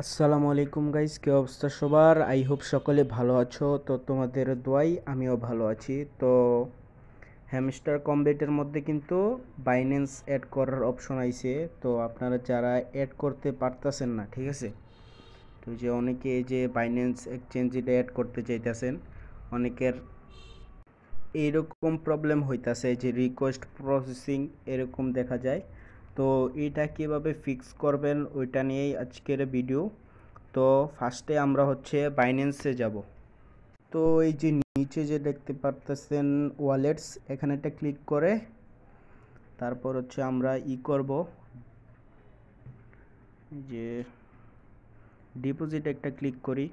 আসসালামু আলাইকুম গাইস, কি অবস্থা সবার? আই হোপ সকলে ভালো আছো। তো তোমাদের দোয়াই আমিও ভালো আছি। তো হ্যামস্টার কমবেটের মধ্যে কিন্তু বাইন্যান্স অ্যাড করার অপশন আইছে। তো আপনারা যারা অ্যাড করতে পারতেছেন না, ঠিক আছে, তো যে অনেকে এই যে বাইন্যান্স এক্সচেঞ্জ এটা অ্যাড করতে চাইতেছেন, অনেকের এইরকম প্রবলেম হইতাছে যে রিকোয়েস্ট প্রসেসিং এরকম দেখা যায়। তো এটা কিভাবে ফিক্স করবেন ওইটা নিয়েই আজকের ভিডিও। তো ফার্স্টে আমরা হচ্ছে বাইন্যান্সে যাব। তো এই যে নিচে যে দেখতে পারতেছেন ওয়ালেটস, এখানে একটা ক্লিক করে তারপর হচ্ছে আমরা করব, যে ডিপোজিট একটা ক্লিক করি।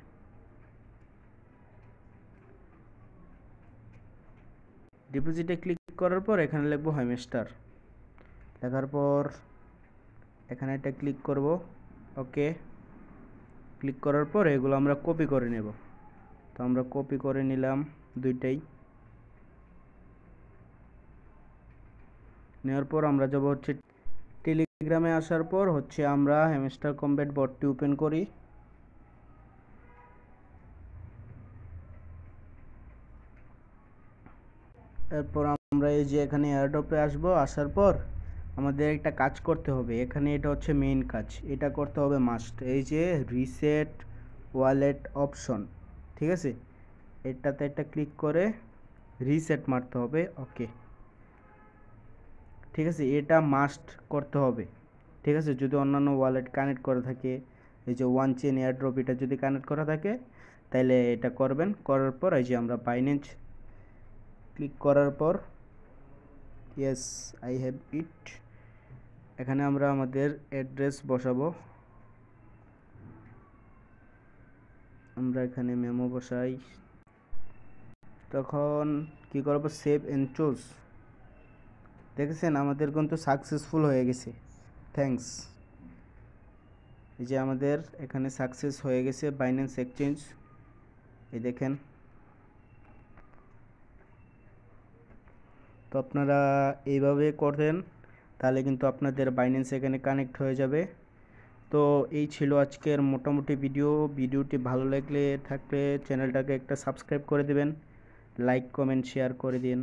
ডিপোজিটে ক্লিক করার পর এখানে লিখবো হ্যামস্টার, লেখার পর এখানে একটা ক্লিক করব। ওকে, ক্লিক করার পর এগুলো আমরা কপি করে নেব। তো আমরা কপি করে নিলাম দুইটাই। নেওয়ার পর আমরা যাব হচ্ছে টেলিগ্রামে। আসার পর হচ্ছে আমরা হ্যামস্টার কমব্যাট বটটি ওপেন করি। এরপর আমরা এই যে এখানে এয়ারড্রপে আসবো। আসার পর আমাদের একটা কাজ করতে হবে এখানে, এটা হচ্ছে মেইন কাজ, এটা করতে হবে মাস্ট। এই যে রিসেট ওয়ালেট অপশন, ঠিক আছে, এটাতে একটা ক্লিক করে রিসেট মারতে হবে। ওকে, ঠিক আছে, এটা মাস্ট করতে হবে। ঠিক আছে, যদি অন্যান্য ওয়ালেট কানেক্ট করা থাকে, এই যে ওয়ান চেন এয়ারড্রপ এটা যদি কানেক্ট করা থাকে তাহলে এটা করবেন। করার পর এই যে আমরা বাইন্যান্স ক্লিক করার পর ইয়েস, আই হ্যাভ ইট। এখানে আমরা আমাদের অ্যাড্রেস বসাবো। আমরা এখানে মেমো বসাই। তখন কি করব, সেভ এন্ড চুজ। দেখেছেন আমাদের কিন্তু সাকসেসফুল হয়ে গেছে। থ্যাঙ্কস। এই যে আমাদের এখানে সাকসেস হয়ে গেছে বাইন্যান্স এক্সচেঞ্জ, এই দেখেন। তো আপনারা এইভাবে করেন, তাহলে কিন্তু আপনাদের বাইন্যান্স এখানে কানেক্ট হয়ে যাবে। তো এই ছিল আজকের মোটামুটি ভিডিও। ভিডিওটি ভালো লাগলে থাকলে চ্যানেলটাকে একটা সাবস্ক্রাইব করে দিবেন, লাইক কমেন্ট শেয়ার করে দিন।